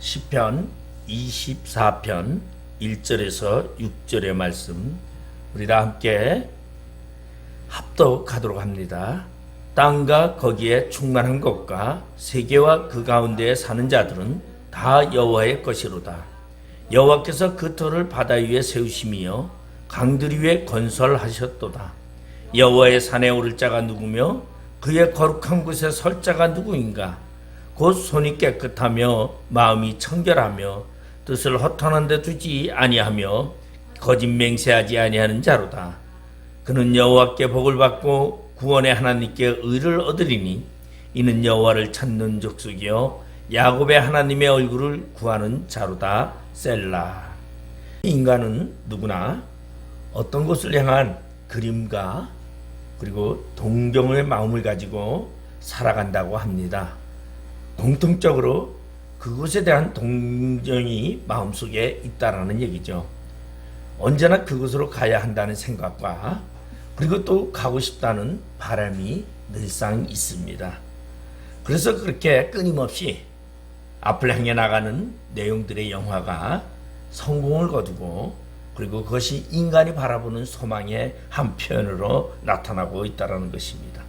시편 24편 1절에서 6절의 말씀 우리 다 함께 합독하도록 합니다. 땅과 거기에 충만한 것과 세계와 그 가운데에 사는 자들은 다 여호와의 것이로다. 여호와께서 그 터를 바다 위에 세우심이요 강들 위에 건설하셨도다. 여호와의 산에 오를 자가 누구며 그의 거룩한 곳에 설 자가 누구인가? 곧 손이 깨끗하며 마음이 청결하며 뜻을 허탄한 데 두지 아니하며 거짓 맹세하지 아니하는 자로다. 그는 여호와께 복을 받고 구원의 하나님께 의를 얻으리니 이는 여호와를 찾는 족속이요 야곱의 하나님의 얼굴을 구하는 자로다. 셀라. 인간은 누구나 어떤 것을 향한 그림과 그리고 동경의 마음을 가지고 살아간다고 합니다. 공통적으로 그것에 대한 동정이 마음속에 있다라는 얘기죠. 언제나 그곳으로 가야 한다는 생각과 그리고 또 가고 싶다는 바람이 늘상 있습니다. 그래서 그렇게 끊임없이 앞을 향해 나가는 내용들의 영화가 성공을 거두고 그리고 그것이 인간이 바라보는 소망의 한 편으로 나타나고 있다는 것입니다.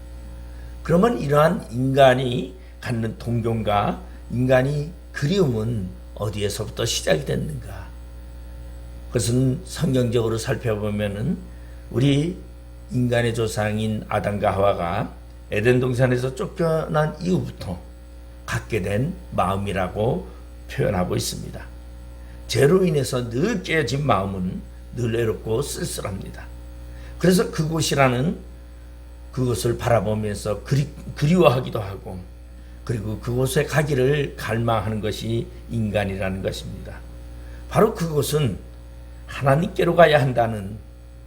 그러면 이러한 인간이 갖는 동경과 인간이 그리움은 어디에서부터 시작이 됐는가? 그것은 성경적으로 살펴보면은 우리 인간의 조상인 아담과 하와가 에덴 동산에서 쫓겨난 이후부터 갖게 된 마음이라고 표현하고 있습니다. 죄로 인해서 늘 깨어진 마음은 늘 외롭고 쓸쓸합니다. 그래서 그곳이라는 그것을 바라보면서 그리워하기도 하고 그리고 그곳에 가기를 갈망하는 것이 인간이라는 것입니다. 바로 그곳은 하나님께로 가야 한다는,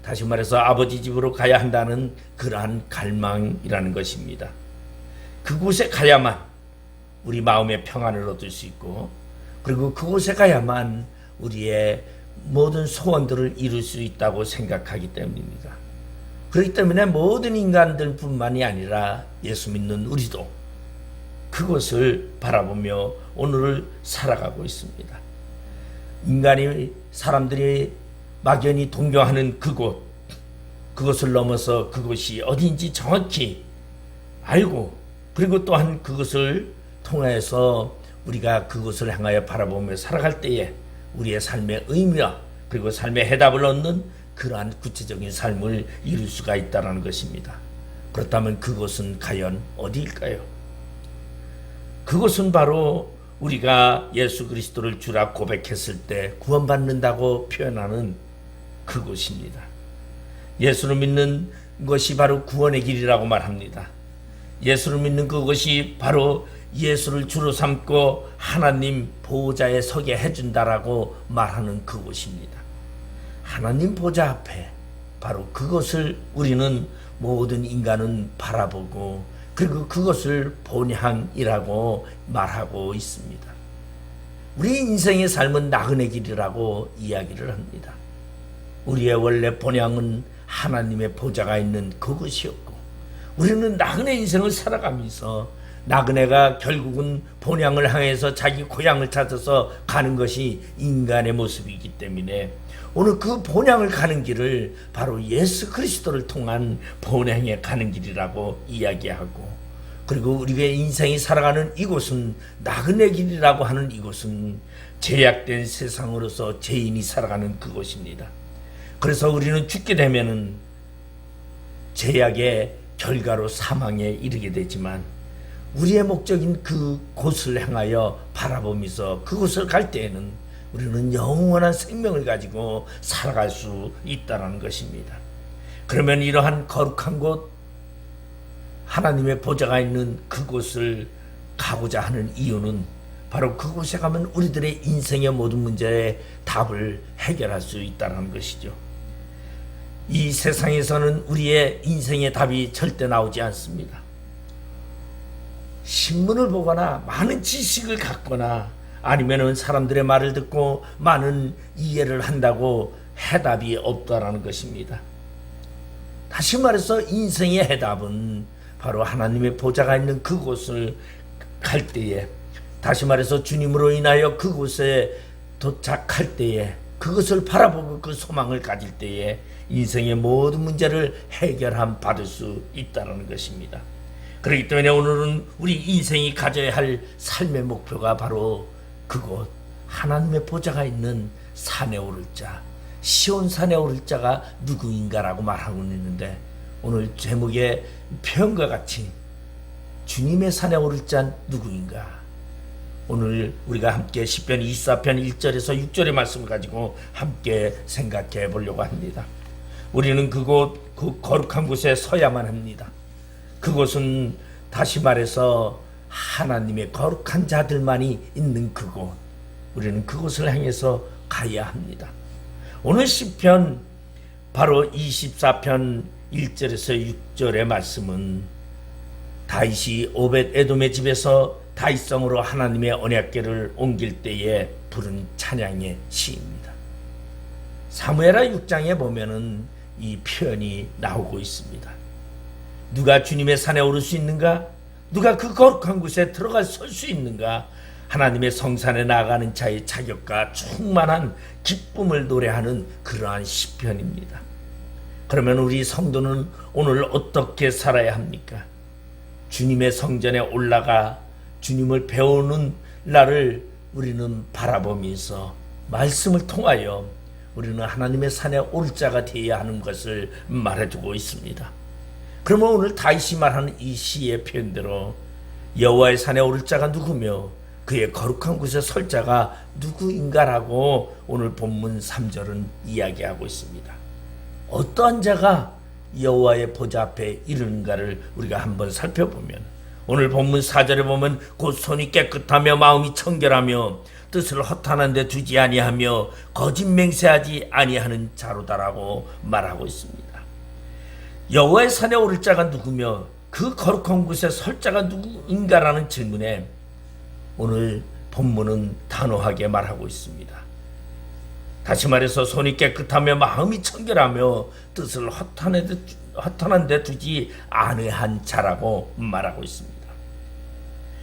다시 말해서 아버지 집으로 가야 한다는 그러한 갈망이라는 것입니다. 그곳에 가야만 우리 마음의 평안을 얻을 수 있고 그리고 그곳에 가야만 우리의 모든 소원들을 이룰 수 있다고 생각하기 때문입니다. 그렇기 때문에 모든 인간들뿐만이 아니라 예수 믿는 우리도 그것을 바라보며 오늘을 살아가고 있습니다. 인간이 사람들이 막연히 동경하는 그것을 넘어서 그것이 어딘지 정확히 알고 그리고 또한 그것을 통해서 우리가 그것을 향하여 바라보며 살아갈 때에 우리의 삶의 의미와 그리고 삶의 해답을 얻는 그러한 구체적인 삶을 이룰 수가 있다는 것입니다. 그렇다면 그것은 과연 어디일까요? 그것은 바로 우리가 예수 그리스도를 주라 고백했을 때 구원받는다고 표현하는 그곳입니다. 예수를 믿는 것이 바로 구원의 길이라고 말합니다. 예수를 믿는 그것이 바로 예수를 주로 삼고 하나님 보좌에 서게 해준다라고 말하는 그곳입니다. 하나님 보좌 앞에 바로 그것을 우리는 모든 인간은 바라보고 그리고 그것을 본향이라고 말하고 있습니다. 우리 인생의 삶은 나그네 길이라고 이야기를 합니다. 우리의 원래 본향은 하나님의 보좌가 있는 그곳이었고 우리는 나그네 인생을 살아가면서 나그네가 결국은 본향을 향해서 자기 고향을 찾아서 가는 것이 인간의 모습이기 때문에 오늘 그 본향을 가는 길을 바로 예수 그리스도를 통한 본향에 가는 길이라고 이야기하고 그리고 우리의 인생이 살아가는 이곳은 나그네 길이라고 하는 이곳은 죄악된 세상으로서 죄인이 살아가는 그곳입니다. 그래서 우리는 죽게 되면은 죄악의 결과로 사망에 이르게 되지만 우리의 목적인 그곳을 향하여 바라보면서 그곳을 갈 때에는 우리는 영원한 생명을 가지고 살아갈 수 있다는 것입니다. 그러면 이러한 거룩한 곳 하나님의 보좌가 있는 그곳을 가고자 하는 이유는 바로 그곳에 가면 우리들의 인생의 모든 문제에 답을 해결할 수 있다는 것이죠. 이 세상에서는 우리의 인생의 답이 절대 나오지 않습니다. 신문을 보거나 많은 지식을 갖거나 아니면은 사람들의 말을 듣고 많은 이해를 한다고 해답이 없다라는 것입니다. 다시 말해서 인생의 해답은 바로 하나님의 보좌가 있는 그곳을 갈 때에 다시 말해서 주님으로 인하여 그곳에 도착할 때에, 그것을 바라보고 그 소망을 가질 때에 인생의 모든 문제를 해결함 받을 수 있다는 것입니다. 그렇기 때문에 오늘은 우리 인생이 가져야 할 삶의 목표가 바로 그곳 하나님의 보좌가 있는 산에 오를 자, 시온산에 오를 자가 누구인가라고 말하고 있는데, 오늘 제목의 표현과 같이 주님의 산에 오를 자 누구인가? 오늘 우리가 함께 시편 24편 1절에서 6절의 말씀을 가지고 함께 생각해 보려고 합니다. 우리는 그곳, 그 거룩한 곳에 서야만 합니다. 그곳은 다시 말해서 하나님의 거룩한 자들만이 있는 그곳, 우리는 그곳을 향해서 가야 합니다. 오늘 시편 바로 24편 1절에서 6절의 말씀은 다윗이 오벳 에돔의 집에서 다윗성으로 하나님의 언약궤를 옮길 때에 부른 찬양의 시입니다. 사무엘하 6장에 보면은 이 표현이 나오고 있습니다. 누가 주님의 산에 오를 수 있는가? 누가 그 거룩한 곳에 들어갈 설 수 있는가? 하나님의 성산에 나아가는 자의 자격과 충만한 기쁨을 노래하는 그러한 시편입니다. 그러면 우리 성도는 오늘 어떻게 살아야 합니까? 주님의 성전에 올라가 주님을 배우는 날을 우리는 바라보면서 말씀을 통하여 우리는 하나님의 산에 오를 자가 되어야 하는 것을 말해주고 있습니다. 그러면 오늘 다윗이 말하는 이 시의 표현대로 여호와의 산에 오를 자가 누구며 그의 거룩한 곳에 설 자가 누구인가라고 오늘 본문 3절은 이야기하고 있습니다. 어떠한 자가 여호와의 보좌 앞에 이르는가를 우리가 한번 살펴보면, 오늘 본문 4절에 보면 곧 손이 깨끗하며 마음이 청결하며 뜻을 허탄한 데 두지 아니하며 거짓 맹세하지 아니하는 자로다라고 말하고 있습니다. 여호와의 산에 오를 자가 누구며 그 거룩한 곳에 설 자가 누구인가라는 질문에 오늘 본문은 단호하게 말하고 있습니다. 다시 말해서 손이 깨끗하며 마음이 청결하며 뜻을 허탄한 데 두지 아니한 자라고 말하고 있습니다.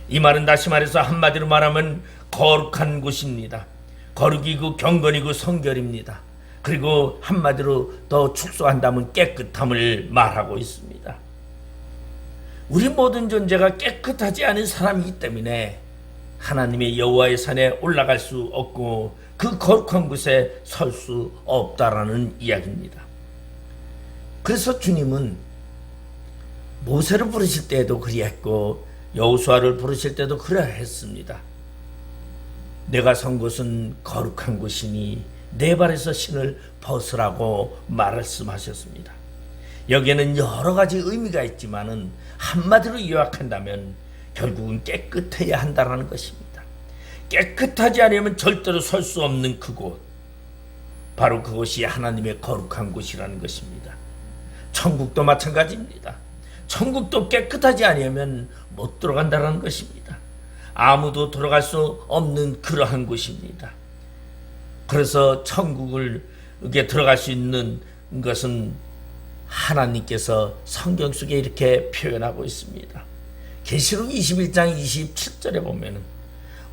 이 말은 다시 말해서 한마디로 말하면 거룩한 곳입니다. 거룩이고 경건이고 성결입니다. 그리고 한마디로 더 축소한다면 깨끗함을 말하고 있습니다. 우리 모든 존재가 깨끗하지 않은 사람이기 때문에 하나님의 여호와의 산에 올라갈 수 없고 그 거룩한 곳에 설 수 없다라는 이야기입니다. 그래서 주님은 모세를 부르실 때에도 그리했고 여호수아를 부르실 때도 그러했습니다. 내가 선 곳은 거룩한 곳이니 내 발에서 신을 벗으라고 말씀하셨습니다. 여기에는 여러 가지 의미가 있지만은 한마디로 요약한다면 결국은 깨끗해야 한다는 것입니다. 깨끗하지 않으면 절대로 설 수 없는 그곳, 바로 그곳이 하나님의 거룩한 곳이라는 것입니다. 천국도 마찬가지입니다. 천국도 깨끗하지 않으면 못 들어간다는 것입니다. 아무도 들어갈 수 없는 그러한 곳입니다. 그래서 천국에 들어갈 수 있는 것은 하나님께서 성경 속에 이렇게 표현하고 있습니다. 계시록 21장 27절에 보면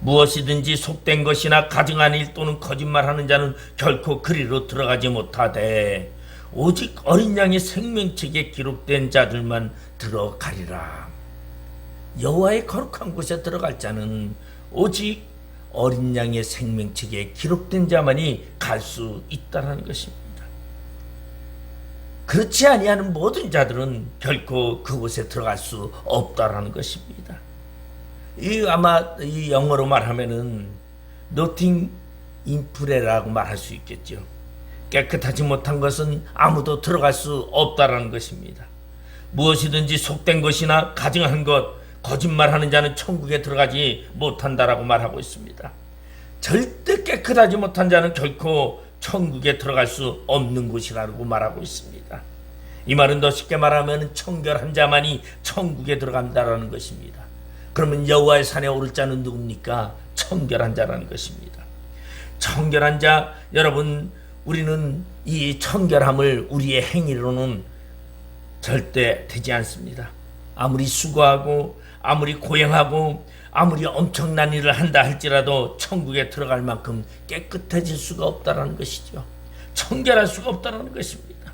무엇이든지 속된 것이나 가증한 일 또는 거짓말하는 자는 결코 그리로 들어가지 못하되 오직 어린 양의 생명책에 기록된 자들만 들어가리라. 여호와의 거룩한 곳에 들어갈 자는 오직 어린 양의 생명책에 기록된 자만이 갈 수 있다는 것입니다. 그렇지 아니하는 모든 자들은 결코 그곳에 들어갈 수 없다라는 것입니다. 아마 이 영어로 말하면은 nothing impur라고 말할 수 있겠죠. 깨끗하지 못한 것은 아무도 들어갈 수 없다라는 것입니다. 무엇이든지 속된 것이나 가증한 것, 거짓말하는 자는 천국에 들어가지 못한다라고 말하고 있습니다. 절대 깨끗하지 못한 자는 결코 천국에 들어갈 수 없는 곳이라고 말하고 있습니다. 이 말은 더 쉽게 말하면 청결한 자만이 천국에 들어간다라는 것입니다. 그러면 여호와의 산에 오를 자는 누굽니까? 청결한 자라는 것입니다. 청결한 자, 여러분, 우리는 이 청결함을 우리의 행위로는 절대 되지 않습니다. 아무리 수고하고 아무리 고행하고 아무리 엄청난 일을 한다 할지라도 천국에 들어갈 만큼 깨끗해질 수가 없다는 것이죠. 청결할 수가 없다는 것입니다.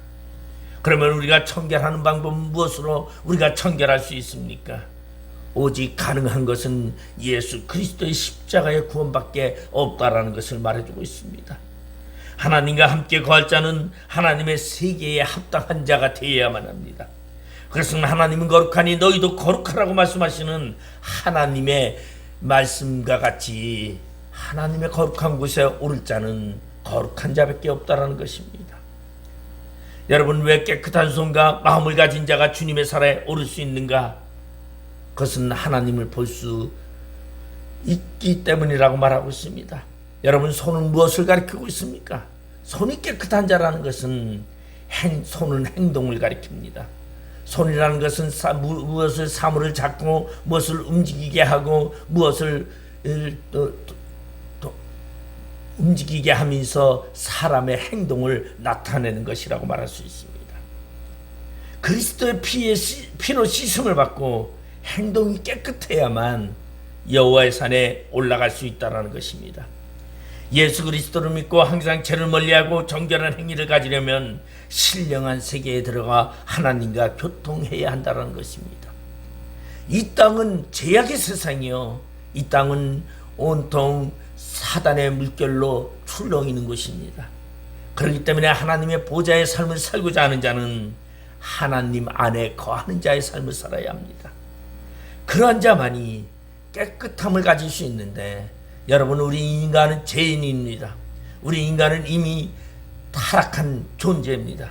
그러면 우리가 청결하는 방법은 무엇으로 우리가 청결할 수 있습니까? 오직 가능한 것은 예수 그리스도의 십자가의 구원밖에 없다라는 것을 말해주고 있습니다. 하나님과 함께 거할 자는 하나님의 세계에 합당한 자가 되어야만 합니다. 그것은 하나님은 거룩하니 너희도 거룩하라고 말씀하시는 하나님의 말씀과 같이 하나님의 거룩한 곳에 오를 자는 거룩한 자밖에 없다라는 것입니다. 여러분, 왜 깨끗한 손과 마음을 가진 자가 주님의 사라에 오를 수 있는가? 그것은 하나님을 볼 수 있기 때문이라고 말하고 있습니다. 여러분, 손은 무엇을 가리키고 있습니까? 손이 깨끗한 자라는 것은 손은 행동을 가리킵니다. 손이라는 것은 무엇을 사물을 잡고 무엇을 움직이게 하고 무엇을 또 움직이게 하면서 사람의 행동을 나타내는 것이라고 말할 수 있습니다. 그리스도의 피로 씻음을 받고 행동이 깨끗해야만 여호와의 산에 올라갈 수 있다는 것입니다. 예수 그리스도를 믿고 항상 죄를 멀리하고 정결한 행위를 가지려면 신령한 세계에 들어가 하나님과 교통해야 한다는 것입니다. 이 땅은 죄악의 세상이요, 이 땅은 온통 사단의 물결로 출렁이는 곳입니다. 그렇기 때문에 하나님의 보좌의 삶을 살고자 하는 자는 하나님 안에 거하는 자의 삶을 살아야 합니다. 그러한 자만이 깨끗함을 가질 수 있는데, 여러분, 우리 인간은 죄인입니다. 우리 인간은 이미 타락한 존재입니다.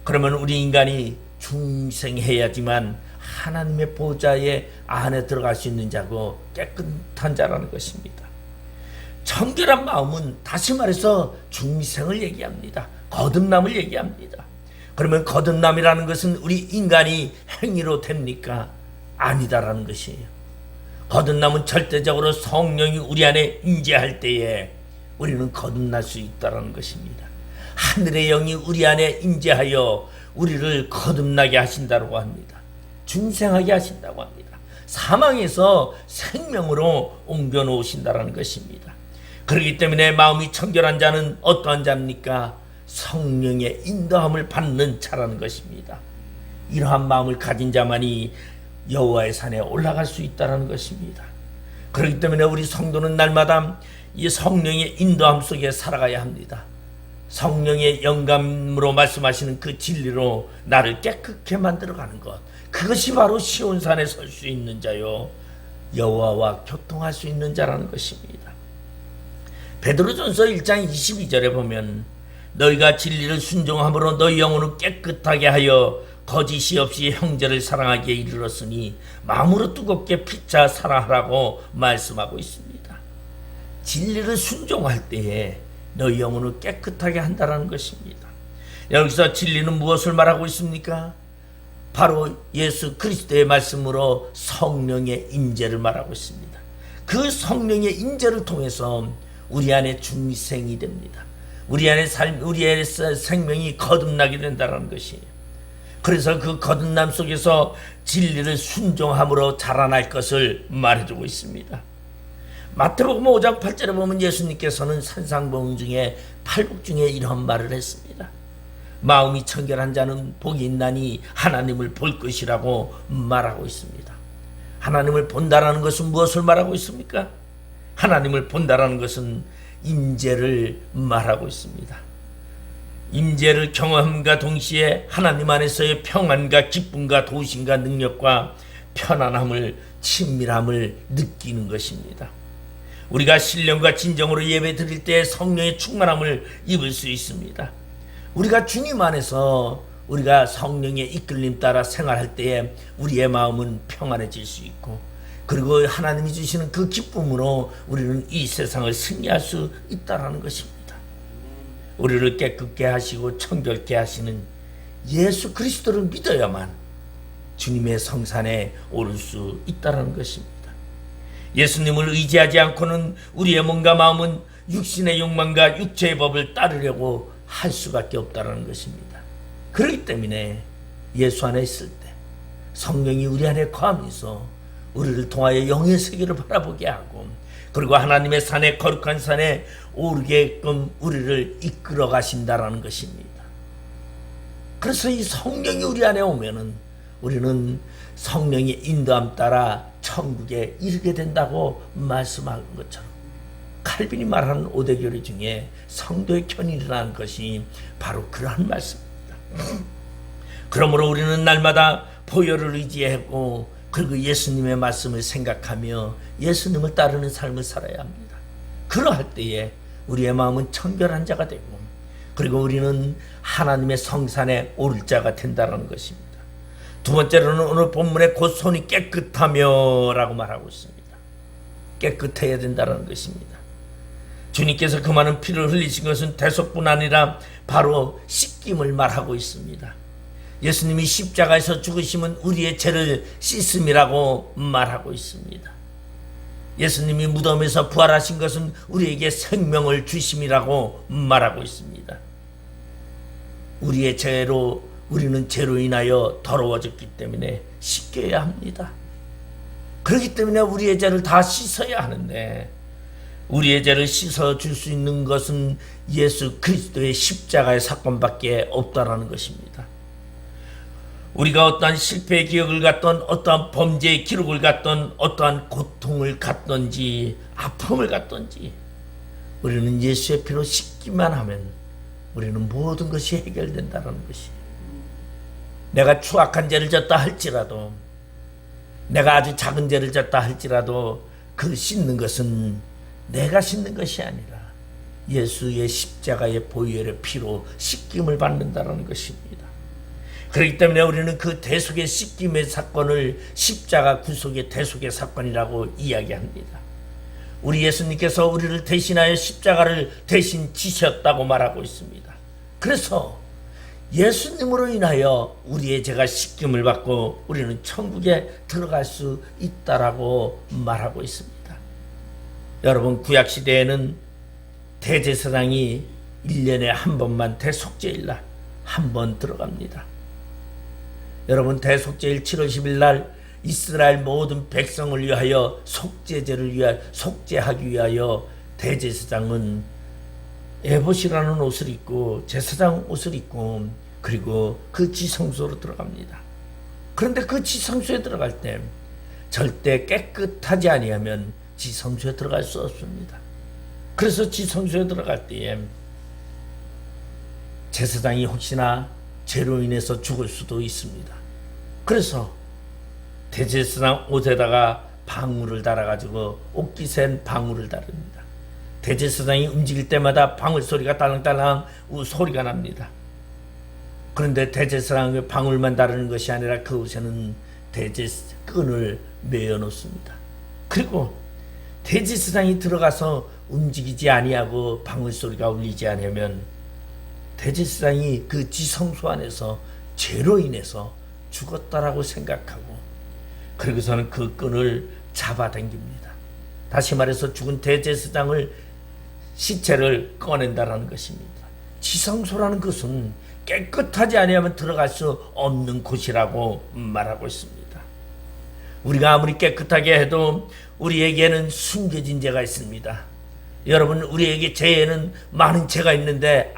그러면 우리 인간이 중생해야지만 하나님의 보좌의 안에 들어갈 수 있는 자고 깨끗한 자라는 것입니다. 청결한 마음은 다시 말해서 중생을 얘기합니다. 거듭남을 얘기합니다. 그러면 거듭남이라는 것은 우리 인간이 행위로 됩니까? 아니다라는 것이에요. 거듭남은 절대적으로 성령이 우리 안에 임재할 때에 우리는 거듭날 수 있다는 것입니다. 하늘의 영이 우리 안에 임재하여 우리를 거듭나게 하신다고 합니다. 중생하게 하신다고 합니다. 사망에서 생명으로 옮겨 놓으신다는 것입니다. 그렇기 때문에 마음이 청결한 자는 어떠한 자입니까? 성령의 인도함을 받는 자라는 것입니다. 이러한 마음을 가진 자만이 여호와의 산에 올라갈 수 있다는 것입니다. 그렇기 때문에 우리 성도는 날마다 이 성령의 인도함 속에 살아가야 합니다. 성령의 영감으로 말씀하시는 그 진리로 나를 깨끗게 만들어가는 것, 그것이 바로 시온산에 설 수 있는 자요, 여호와와 교통할 수 있는 자라는 것입니다. 베드로전서 1장 22절에 보면 너희가 진리를 순종함으로 너희 영혼을 깨끗하게 하여 거짓이 없이 형제를 사랑하기에 이르렀으니 마음으로 뜨겁게 피차 사랑하라고 말씀하고 있습니다. 진리를 순종할 때에 너희 영혼을 깨끗하게 한다는 것입니다. 여기서 진리는 무엇을 말하고 있습니까? 바로 예수 그리스도의 말씀으로 성령의 임재를 말하고 있습니다. 그 성령의 임재를 통해서 우리 안에 중생이 됩니다. 우리의 생명이 거듭나게 된다는 것이에요. 그래서 그 거듭남 속에서 진리를 순종함으로 자라날 것을 말해주고 있습니다. 마태복음 5장 8절에 보면 예수님께서는 산상봉 중에 팔복 중에 이런 말을 했습니다. 마음이 청결한 자는 복이 있나니 하나님을 볼 것이라고 말하고 있습니다. 하나님을 본다라는 것은 무엇을 말하고 있습니까? 하나님을 본다라는 것은 임재를 말하고 있습니다. 임재를 경험함과 동시에 하나님 안에서의 평안과 기쁨과 도우심과 능력과 편안함을, 친밀함을 느끼는 것입니다. 우리가 신령과 진정으로 예배 드릴 때 성령의 충만함을 입을 수 있습니다. 우리가 주님 안에서 우리가 성령의 이끌림 따라 생활할 때에 우리의 마음은 평안해질 수 있고, 그리고 하나님이 주시는 그 기쁨으로 우리는 이 세상을 승리할 수 있다는 것입니다. 우리를 깨끗게 하시고 청결케 하시는 예수 그리스도를 믿어야만 주님의 성산에 오를 수 있다는 것입니다. 예수님을 의지하지 않고는 우리의 몸과 마음은 육신의 욕망과 육체의 법을 따르려고 할 수밖에 없다는 것입니다. 그렇기 때문에 예수 안에 있을 때 성령이 우리 안에 거하면서 우리를 통하여 영의 세계를 바라보게 하고, 그리고 하나님의 산에, 거룩한 산에 오르게끔 우리를 이끌어 가신다라는 것입니다. 그래서 이 성령이 우리 안에 오면은 우리는 성령의 인도함 따라 천국에 이르게 된다고 말씀한 것처럼, 칼빈이 말하는 오대교리 중에 성도의 견인이라는 것이 바로 그러한 말씀입니다. 그러므로 우리는 날마다 보혈을 의지하고, 그리고 예수님의 말씀을 생각하며 예수님을 따르는 삶을 살아야 합니다. 그러할 때에 우리의 마음은 청결한 자가 되고, 그리고 우리는 하나님의 성산에 오를 자가 된다는 것입니다. 두 번째로는 오늘 본문에 곧 손이 깨끗하며 라고 말하고 있습니다. 깨끗해야 된다는 것입니다. 주님께서 그 많은 피를 흘리신 것은 대속뿐 아니라 바로 씻김을 말하고 있습니다. 예수님이 십자가에서 죽으심은 우리의 죄를 씻음이라고 말하고 있습니다. 예수님이 무덤에서 부활하신 것은 우리에게 생명을 주심이라고 말하고 있습니다. 우리의 죄로, 우리는 죄로 인하여 더러워졌기 때문에 씻겨야 합니다. 그렇기 때문에 우리의 죄를 다 씻어야 하는데, 우리의 죄를 씻어줄 수 있는 것은 예수 그리스도의 십자가의 사건밖에 없다라는 것입니다. 우리가 어떠한 실패의 기억을 갖던, 어떠한 범죄의 기록을 갖던, 어떠한 고통을 갖던지 아픔을 갖던지, 우리는 예수의 피로 씻기만 하면 우리는 모든 것이 해결된다는 것이에요. 내가 추악한 죄를 졌다 할지라도, 내가 아주 작은 죄를 졌다 할지라도 그 씻는 것은 내가 씻는 것이 아니라 예수의 십자가의 보혈의 피로 씻김을 받는다는 것입니다. 그렇기 때문에 우리는 그 대속의 씻김의 사건을 십자가 구속의 대속의 사건이라고 이야기합니다. 우리 예수님께서 우리를 대신하여 십자가를 대신 지셨다고 말하고 있습니다. 그래서 예수님으로 인하여 우리의 죄가 씻김을 받고 우리는 천국에 들어갈 수 있다라고 말하고 있습니다. 여러분, 구약시대에는 대제사장이 1년에 한 번만 대속죄일날 한 번 들어갑니다. 여러분, 대속죄일 7월 10일 날 이스라엘 모든 백성을 위하여 속죄하기 위하여 대제사장은 에봇이라는 옷을 입고, 제사장 옷을 입고, 그리고 그 지성소로 들어갑니다. 그런데 그 지성소에 들어갈 때 절대 깨끗하지 아니하면 지성소에 들어갈 수 없습니다. 그래서 지성소에 들어갈 때에 제사장이 혹시나 죄로 인해서 죽을 수도 있습니다. 그래서 대제사장 옷에다가 방울을 달아가지고 옷깃엔 방울을 달습니다. 대제사장이 움직일 때마다 방울 소리가 딸랑딸랑 소리가 납니다. 그런데 대제사장의 방울만 다루는 것이 아니라 그 옷에는 끈을 매어 놓습니다. 그리고 대제사장이 들어가서 움직이지 아니하고 방울 소리가 울리지 않으면 대제사장이 그 지성소 안에서 죄로 인해서 죽었다라고 생각하고, 그리고서는 그 끈을 잡아당깁니다. 다시 말해서 죽은 대제사장을 시체를 꺼낸다라는 것입니다. 지성소라는 것은 깨끗하지 아니하면 들어갈 수 없는 곳이라고 말하고 있습니다. 우리가 아무리 깨끗하게 해도 우리에게는 숨겨진 죄가 있습니다. 여러분, 우리에게 죄에는 많은 죄가 있는데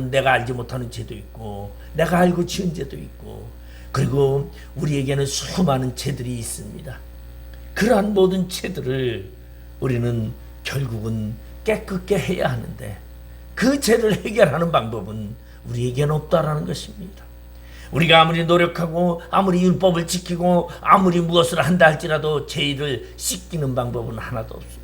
내가 알지 못하는 죄도 있고, 내가 알고 지은 죄도 있고, 그리고 우리에게는 수많은 죄들이 있습니다. 그러한 모든 죄들을 우리는 결국은 깨끗게 해야 하는데, 그 죄를 해결하는 방법은 우리에게는 없다라는 것입니다. 우리가 아무리 노력하고 아무리 율법을 지키고 아무리 무엇을 한다 할지라도 죄를 씻기는 방법은 하나도 없습니다.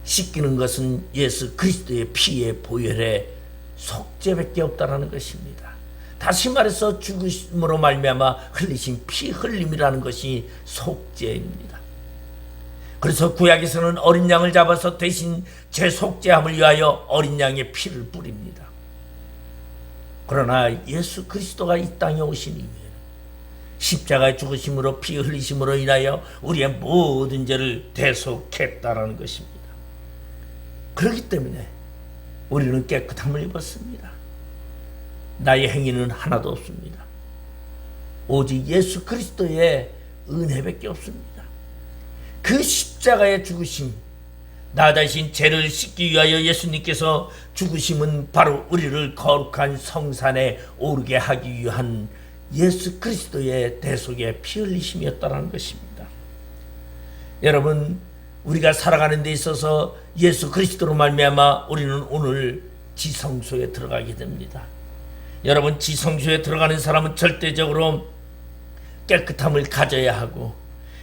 씻기는 것은 예수 그리스도의 피의 보혈의 속죄밖에 없다라는 것입니다. 다시 말해서 죽으심으로 말미암아 흘리신 피 흘림이라는 것이 속죄입니다. 그래서 구약에서는 어린 양을 잡아서 대신 죄 속죄함을 위하여 어린 양의 피를 뿌립니다. 그러나 예수 그리스도가 이 땅에 오신 이후에는 십자가의 죽으심으로 피 흘리심으로 인하여 우리의 모든 죄를 대속했다라는 것입니다. 그렇기 때문에 우리는 깨끗함을 입었습니다. 나의 행위는 하나도 없습니다. 오직 예수 그리스도의 은혜밖에 없습니다. 그 십자가의 죽으심, 나 자신 죄를 씻기 위하여 예수님께서 죽으심은 바로 우리를 거룩한 성산에 오르게 하기 위한 예수 그리스도의 대속의 피 흘리심이었다는 것입니다. 여러분, 우리가 살아가는 데 있어서 예수 그리스도로 말미암아 우리는 오늘 지성소에 들어가게 됩니다. 여러분, 지성소에 들어가는 사람은 절대적으로 깨끗함을 가져야 하고,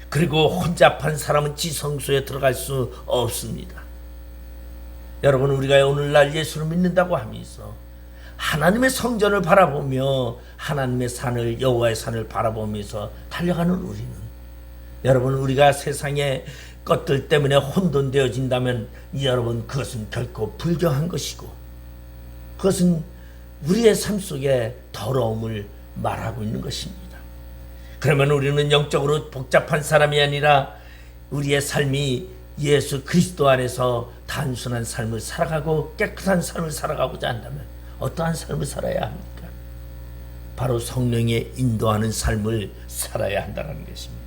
그리고 혼잡한 사람은 지성소에 들어갈 수 없습니다. 여러분, 우리가 오늘날 예수를 믿는다고 하면서 하나님의 성전을 바라보며 하나님의 산을, 여호와의 산을 바라보면서 달려가는 우리는, 여러분, 우리가 세상의 것들 때문에 혼돈되어진다면 여러분, 그것은 결코 불경한 것이고, 그것은 우리의 삶 속에 더러움을 말하고 있는 것입니다. 그러면 우리는 영적으로 복잡한 사람이 아니라 우리의 삶이 예수 그리스도 안에서 단순한 삶을 살아가고 깨끗한 삶을 살아가고자 한다면 어떠한 삶을 살아야 합니까? 바로 성령의 인도하는 삶을 살아야 한다는 것입니다.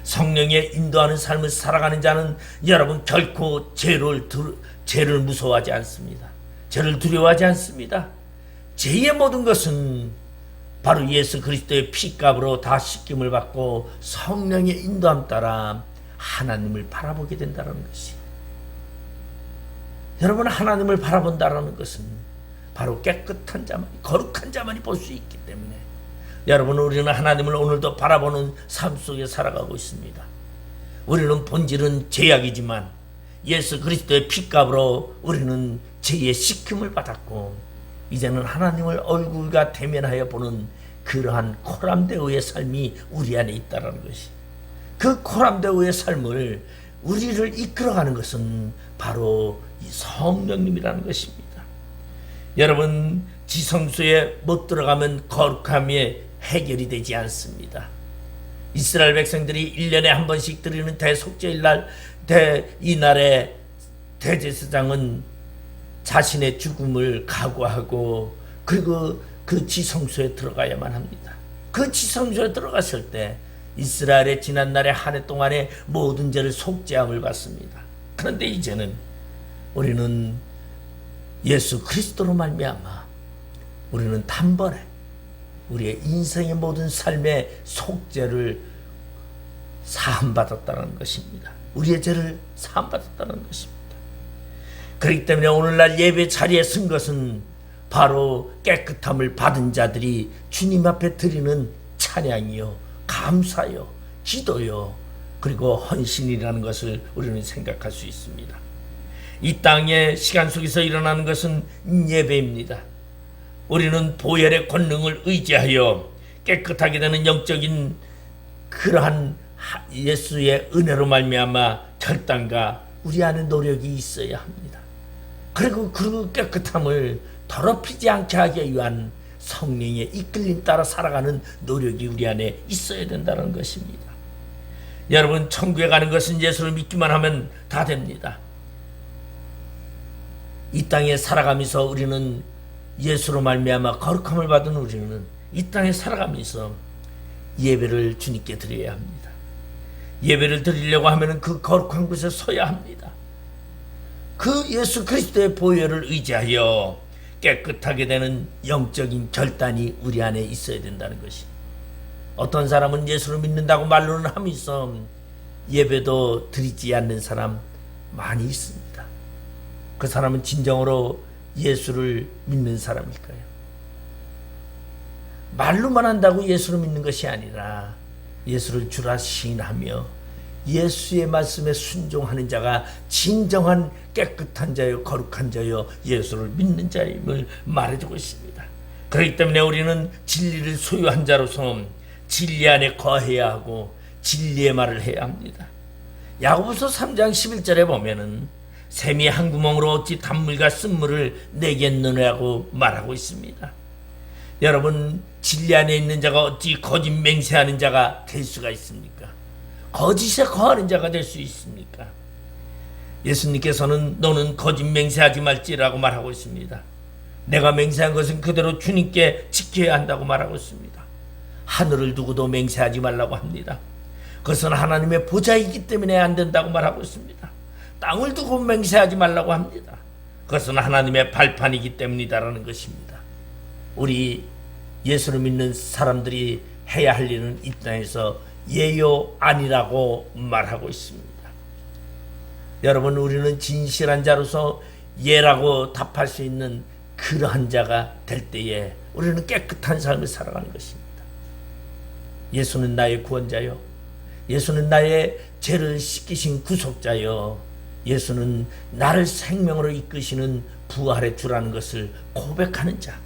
성령의 인도하는 삶을 살아가는 자는 여러분 결코 죄를 무서워하지 않습니다. 죄를 두려워하지 않습니다. 죄의 모든 것은 바로 예수 그리스도의 피값으로 다 씻김을 받고 성령의 인도함 따라 하나님을 바라보게 된다는 것이, 여러분, 하나님을 바라본다는 것은 바로 깨끗한 자만이, 거룩한 자만이 볼 수 있기 때문에 여러분, 우리는 하나님을 오늘도 바라보는 삶 속에 살아가고 있습니다. 우리는 본질은 죄악이지만 예수 그리스도의 피값으로 우리는 죄의 씻김을 받았고, 이제는 하나님을 얼굴과 대면하여 보는 그러한 코람데오의 삶이 우리 안에 있다는 것이, 그 코람데오의 삶을 우리를 이끌어가는 것은 바로 이 성령님이라는 것입니다. 여러분, 지성소에 못 들어가면 거룩함이 해결이 되지 않습니다. 이스라엘 백성들이 1년에 한 번씩 드리는 대속죄일 날, 이날에 대제사장은 자신의 죽음을 각오하고 그리고 그 지성소에 들어가야만 합니다. 그 지성소에 들어갔을 때 이스라엘의 지난날의 한 해 동안의 모든 죄를 속죄함을 받습니다. 그런데 이제는 우리는 예수 그리스도로 말미암아 우리는 단번에 우리의 인생의 모든 삶의 속죄를 사함받았다는 것입니다. 우리의 죄를 사함받았다는 것입니다. 그렇기 때문에 오늘날 예배 자리에 쓴 것은 바로 깨끗함을 받은 자들이 주님 앞에 드리는 찬양이요, 감사요, 기도요, 그리고 헌신이라는 것을 우리는 생각할 수 있습니다. 이 땅의 시간 속에서 일어나는 것은 예배입니다. 우리는 보혈의 권능을 의지하여 깨끗하게 되는 영적인 그러한 예수의 은혜로 말미암아 결단과 우리 안에 노력이 있어야 합니다. 그리고 그 깨끗함을 더럽히지 않게 하기 위한 성령의 이끌림 따라 살아가는 노력이 우리 안에 있어야 된다는 것입니다. 여러분, 천국에 가는 것은 예수를 믿기만 하면 다 됩니다. 이 땅에 살아가면서 우리는 예수로 말미암아 거룩함을 받은 우리는 이 땅에 살아가면서 예배를 주님께 드려야 합니다. 예배를 드리려고 하면 그 거룩한 곳에 서야 합니다. 그 예수 그리스도의 보혈을 의지하여 깨끗하게 되는 영적인 결단이 우리 안에 있어야 된다는 것이, 어떤 사람은 예수를 믿는다고 말로는 하면서 예배도 드리지 않는 사람 많이 있습니다. 그 사람은 진정으로 예수를 믿는 사람일까요? 말로만 한다고 예수를 믿는 것이 아니라 예수를 주라 시인하며 예수의 말씀에 순종하는 자가 진정한 깨끗한 자요, 거룩한 자요, 예수를 믿는 자임을 말해주고 있습니다. 그렇기 때문에 우리는 진리를 소유한 자로서 진리 안에 거해야 하고 진리의 말을 해야 합니다. 야고보서 3장 11절에 보면은 샘이 한 구멍으로 어찌 단물과 쓴물을 내겠느냐고 말하고 있습니다. 여러분, 진리 안에 있는 자가 어찌 거짓 맹세하는 자가 될 수가 있습니까? 거짓에 거하는 자가 될 수 있습니까? 예수님께서는 너는 거짓 맹세하지 말지라고 말하고 있습니다. 내가 맹세한 것은 그대로 주님께 지켜야 한다고 말하고 있습니다. 하늘을 두고도 맹세하지 말라고 합니다. 그것은 하나님의 보좌이기 때문에 안 된다고 말하고 있습니다. 땅을 두고 맹세하지 말라고 합니다. 그것은 하나님의 발판이기 때문이다라는 것입니다. 우리 예수를 믿는 사람들이 해야 할 일은 이 땅에서 예요 아니라고 말하고 있습니다. 여러분, 우리는 진실한 자로서 예라고 답할 수 있는 그러한 자가 될 때에 우리는 깨끗한 삶을 살아가는 것입니다. 예수는 나의 구원자요, 예수는 나의 죄를 씻기신 구속자요, 예수는 나를 생명으로 이끄시는 부활의 주라는 것을 고백하는 자,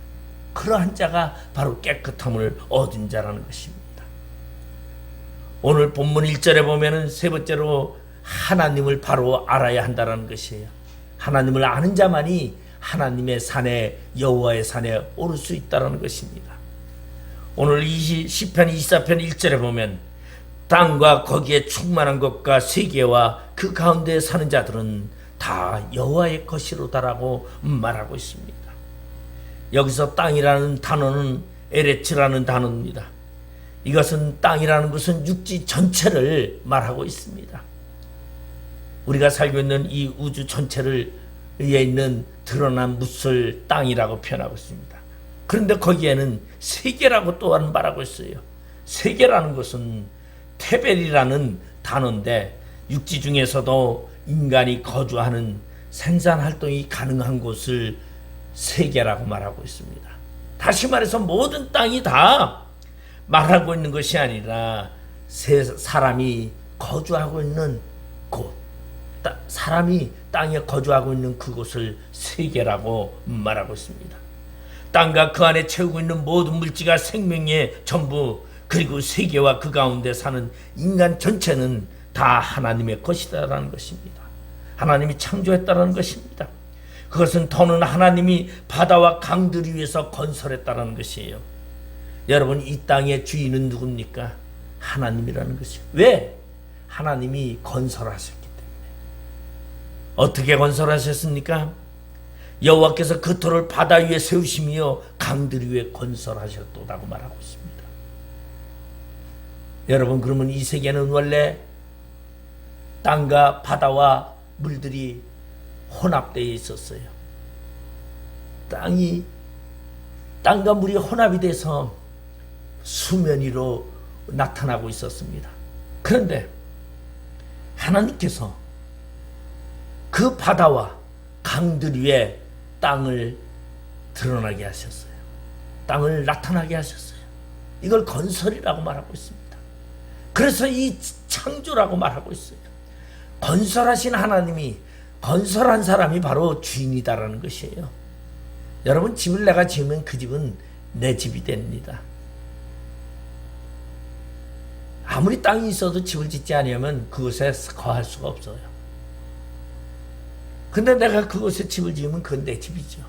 그러한 자가 바로 깨끗함을 얻은 자라는 것입니다. 오늘 본문 1절에 보면은 세 번째로 하나님을 바로 알아야 한다는 것이에요. 하나님을 아는 자만이 하나님의 산에, 여호와의 산에 오를 수 있다는 것입니다. 오늘 시편 24편 1절에 보면 땅과 거기에 충만한 것과 세계와 그 가운데 사는 자들은 다 여호와의 것이로다라고 말하고 있습니다. 여기서 땅이라는 단어는 에레츠라는 단어입니다. 이것은 땅이라는 것은 육지 전체를 말하고 있습니다. 우리가 살고 있는 이 우주 전체를 위에 있는 드러난 묻을 땅이라고 표현하고 있습니다. 그런데 거기에는 세계라고 또한 말하고 있어요. 세계라는 것은 테벨이라는 단어인데 육지 중에서도 인간이 거주하는 생산활동이 가능한 곳을 세계라고 말하고 있습니다. 다시 말해서 모든 땅이 다 말하고 있는 것이 아니라 사람이 거주하고 있는 곳, 사람이 땅에 거주하고 있는 그곳을 세계라고 말하고 있습니다. 땅과 그 안에 채우고 있는 모든 물질과 생명의 전부, 그리고 세계와 그 가운데 사는 인간 전체는 다 하나님의 것이다라는 것입니다. 하나님이 창조했다라는 것입니다. 그것은 더는 하나님이 바다와 강들 위에서 건설했다라는 것이에요. 여러분, 이 땅의 주인은 누굽니까? 하나님이라는 것이에요. 왜? 하나님이 건설하셨기 때문에. 어떻게 건설하셨습니까? 여호와께서 그 터를 바다 위에 세우시며 강들 위에 건설하셨다고 말하고 있습니다. 여러분, 그러면 이 세계는 원래 땅과 바다와 물들이 혼합되어 있었어요. 땅과 물이 혼합이 돼서 수면 위로 나타나고 있었습니다. 그런데 하나님께서 그 바다와 강들 위에 땅을 드러나게 하셨어요. 땅을 나타나게 하셨어요. 이걸 건설이라고 말하고 있습니다. 그래서 이 창조라고 말하고 있어요. 건설하신 하나님이, 건설한 사람이 바로 주인이다라는 것이에요. 여러분, 집을 내가 지으면 그 집은 내 집이 됩니다. 아무리 땅이 있어도 집을 짓지 않으면 그곳에 거할 수가 없어요. 근데 내가 그곳에 집을 지으면 그건 내 집이죠.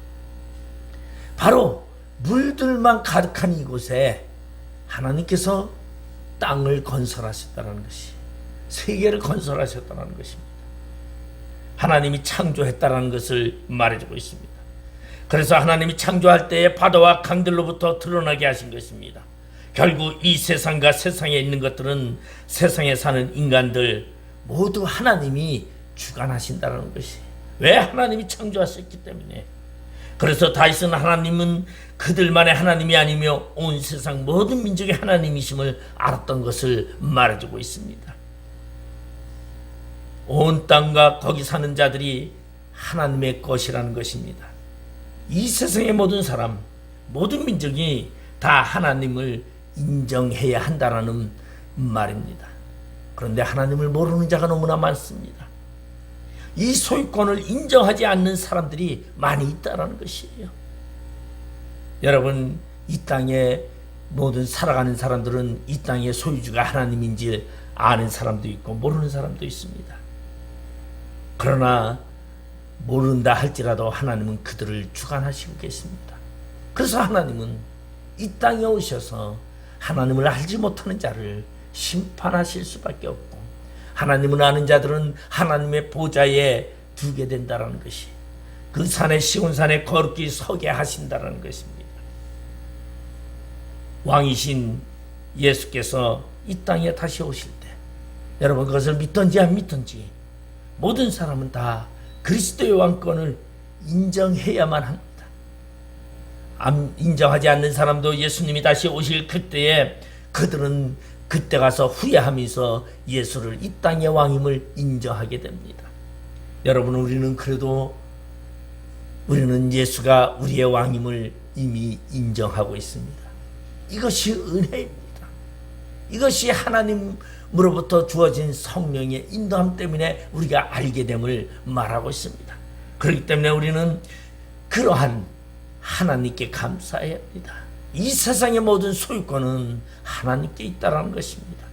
바로 물들만 가득한 이곳에 하나님께서 땅을 건설하셨다는 것이, 세계를 건설하셨다는 것입니다. 하나님이 창조했다는 것을 말해주고 있습니다. 그래서 하나님이 창조할 때에 바다와 강들로부터 드러나게 하신 것입니다. 결국 이 세상과 세상에 있는 것들은, 세상에 사는 인간들 모두 하나님이 주관하신다는 것이, 왜? 하나님이 창조하셨기 때문에. 그래서 다윗은 하나님은 그들만의 하나님이 아니며 온 세상 모든 민족의 하나님이심을 알았던 것을 말해주고 있습니다. 온 땅과 거기 사는 자들이 하나님의 것이라는 것입니다. 이 세상의 모든 사람, 모든 민족이 다 하나님을 인정해야 한다는 말입니다. 그런데 하나님을 모르는 자가 너무나 많습니다. 이 소유권을 인정하지 않는 사람들이 많이 있다는 것이에요. 여러분, 이 땅에 모든 살아가는 사람들은 이 땅의 소유주가 하나님인지 아는 사람도 있고 모르는 사람도 있습니다. 그러나 모른다 할지라도 하나님은 그들을 주관하시고 계십니다. 그래서 하나님은 이 땅에 오셔서 하나님을 알지 못하는 자를 심판하실 수밖에 없고, 하나님을 아는 자들은 하나님의 보좌에 두게 된다는 것이, 그 산에, 시온산에 거룩히 서게 하신다는 것입니다. 왕이신 예수께서 이 땅에 다시 오실 때 여러분 그것을 믿든지 안 믿든지 모든 사람은 다 그리스도의 왕권을 인정해야만 합니다. 인정하지 않는 사람도 예수님이 다시 오실 그때에 그들은 그때 가서 후회하면서 예수를 이 땅의 왕임을 인정하게 됩니다. 여러분 우리는 예수가 우리의 왕임을 이미 인정하고 있습니다. 이것이 은혜입니다. 이것이 하나님으로부터 주어진 성령의 인도함 때문에 우리가 알게 됨을 말하고 있습니다. 그렇기 때문에 우리는 그러한 하나님께 감사해야 합니다. 이 세상의 모든 소유권은 하나님께 있다는 것입니다.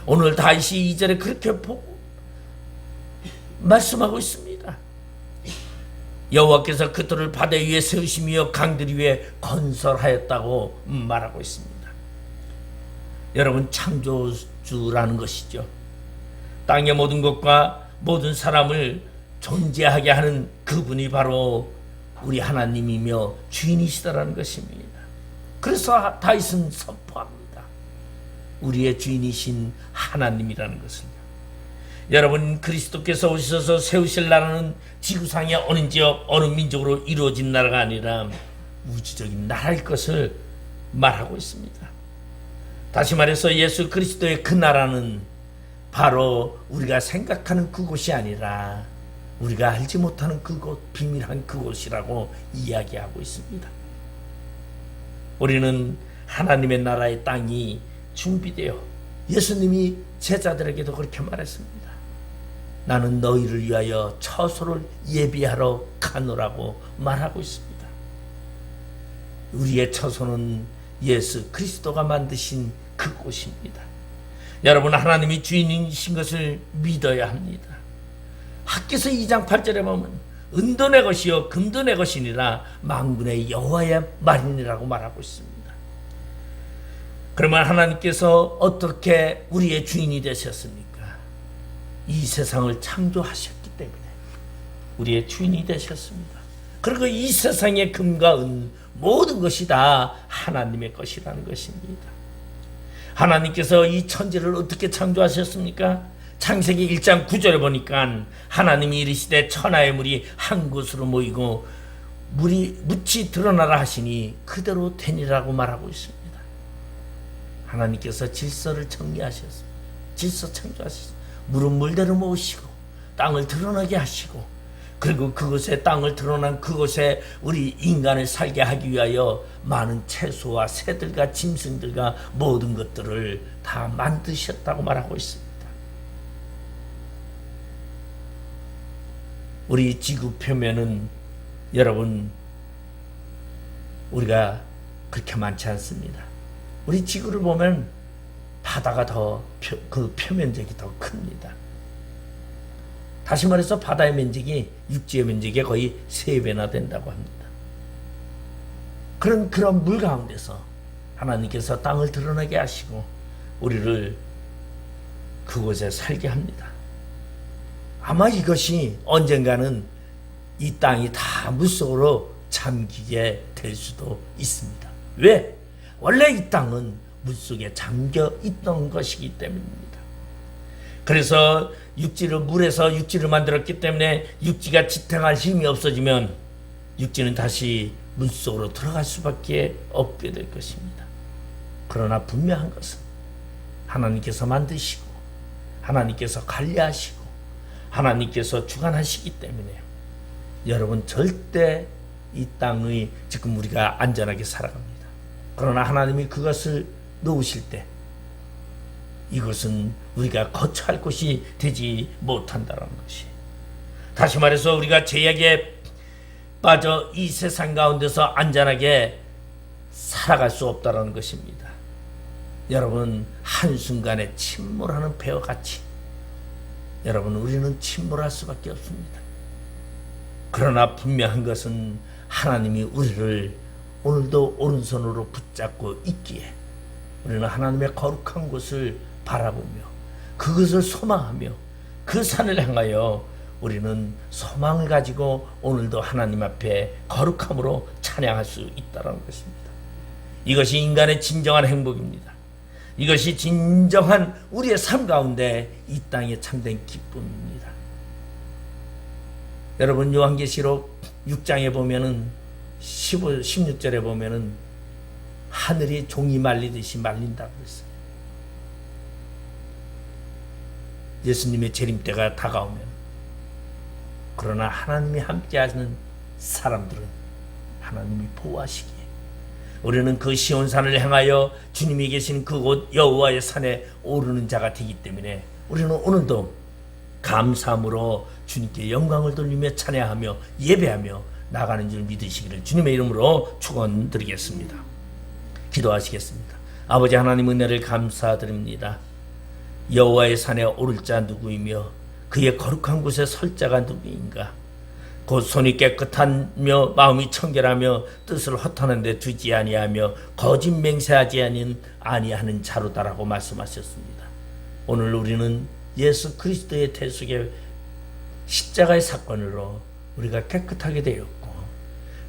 오늘 다윗이 2절에 그렇게 말씀하고 있습니다. 여호와께서 그들을 바다 위에 세우시며 강들 위에 건설하였다고 말하고 있습니다. 여러분 창조주라는 것이죠. 땅의 모든 것과 모든 사람을 존재하게 하는 그분이 바로 우리 하나님이며 주인이시다라는 것입니다. 그래서 다윗은 선포합니다. 우리의 주인이신 하나님이라는 것을요. 여러분 그리스도께서 오셔서 세우실 나라는 지구상의 어느 지역 어느 민족으로 이루어진 나라가 아니라 우주적인 나라일 것을 말하고 있습니다. 다시 말해서 예수 그리스도의 그 나라는 바로 우리가 생각하는 그곳이 아니라 우리가 알지 못하는 그곳, 비밀한 그곳이라고 이야기하고 있습니다. 우리는 하나님의 나라의 땅이 준비되어 예수님이 제자들에게도 그렇게 말했습니다. 나는 너희를 위하여 처소를 예비하러 가노라고 말하고 있습니다. 우리의 처소는 예수 그리스도가 만드신 그곳입니다. 여러분 하나님이 주인이신 것을 믿어야 합니다. 학개서 2장 8절에 보면 은도 내 것이요 금도 내 것이니라 만군의 여호와의 말이니라고 말하고 있습니다. 그러면 하나님께서 어떻게 우리의 주인이 되셨습니까? 이 세상을 창조하셨기 때문에 우리의 주인이 되셨습니다. 그리고 이 세상의 금과 은 모든 것이 다 하나님의 것이라는 것입니다. 하나님께서 이 천지를 어떻게 창조하셨습니까? 창세기 1장 9절에 보니까 하나님이 이르시되 천하의 물이 한 곳으로 모이고 묻이 드러나라 하시니 그대로 되니라고 말하고 있습니다. 하나님께서 질서를 정리하셨습니다. 질서 창조하셨습니다. 물은 물대로 모으시고 땅을 드러나게 하시고 그리고 그곳에 땅을 드러난 그곳에 우리 인간을 살게 하기 위하여 많은 채소와 새들과 짐승들과 모든 것들을 다 만드셨다고 말하고 있습니다. 우리 지구 표면은 여러분 우리가 그렇게 많지 않습니다. 우리 지구를 보면 바다가 그 표면적이 더 큽니다. 다시 말해서 바다의 면적이 육지의 면적의 거의 3배나 된다고 합니다. 그런 물 가운데서 하나님께서 땅을 드러나게 하시고 우리를 그곳에 살게 합니다. 아마 이것이 언젠가는 이 땅이 다 물속으로 잠기게 될 수도 있습니다. 왜? 원래 이 땅은 물속에 잠겨 있던 것이기 때문입니다. 그래서 물에서 육지를 만들었기 때문에 육지가 지탱할 힘이 없어지면 육지는 다시 물속으로 들어갈 수밖에 없게 될 것입니다. 그러나 분명한 것은 하나님께서 만드시고 하나님께서 관리하시고 하나님께서 주관하시기 때문에 여러분 절대 이 땅의 지금 우리가 안전하게 살아갑니다. 그러나 하나님이 그것을 놓으실 때 이것은 우리가 거처할 곳이 되지 못한다는 것이, 다시 말해서 우리가 죄악에 빠져 이 세상 가운데서 안전하게 살아갈 수 없다는 것입니다. 여러분 한순간에 침몰하는 배와 같이 여러분 우리는 침몰할 수밖에 없습니다. 그러나 분명한 것은 하나님이 우리를 오늘도 오른손으로 붙잡고 있기에 우리는 하나님의 거룩한 곳을 바라보며 그것을 소망하며 그 산을 향하여 우리는 소망을 가지고 오늘도 하나님 앞에 거룩함으로 찬양할 수 있다는 것입니다. 이것이 인간의 진정한 행복입니다. 이것이 진정한 우리의 삶 가운데 이 땅의 참된 기쁨입니다. 여러분, 요한계시록 6장에 보면은 16절에 보면은 하늘이 종이 말리듯이 말린다고 했어요. 예수님의 재림 때가 다가오면, 그러나 하나님이 함께하는 사람들은 하나님이 보호하시기에 우리는 그 시온산을 향하여 주님이 계신 그곳 여호와의 산에 오르는 자가 되기 때문에 우리는 오늘도 감사함으로 주님께 영광을 돌리며 찬양하며 예배하며 나가는 줄 믿으시기를 주님의 이름으로 축원드리겠습니다. 기도하시겠습니다. 아버지 하나님, 은혜를 감사드립니다. 여호와의 산에 오를 자 누구이며 그의 거룩한 곳에 설 자가 누구인가? 곧 손이 깨끗하며 마음이 청결하며 뜻을 허탄한 데 두지 아니하며 거짓 맹세하지 아니하는 자로다라고 말씀하셨습니다. 오늘 우리는 예수 그리스도의 대속의 십자가의 사건으로 우리가 깨끗하게 되었고,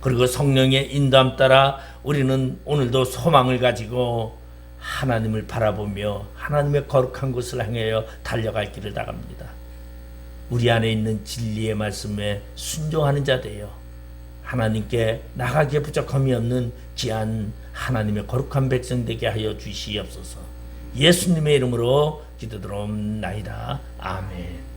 그리고 성령의 인도함 따라 우리는 오늘도 소망을 가지고 하나님을 바라보며 하나님의 거룩한 곳을 향하여 달려갈 길을 나갑니다. 우리 안에 있는 진리의 말씀에 순종하는 자 되어 하나님께 나가기에 부족함이 없는 귀한 하나님의 거룩한 백성 되게 하여 주시옵소서. 예수님의 이름으로 기도드리옵나이다. 아멘.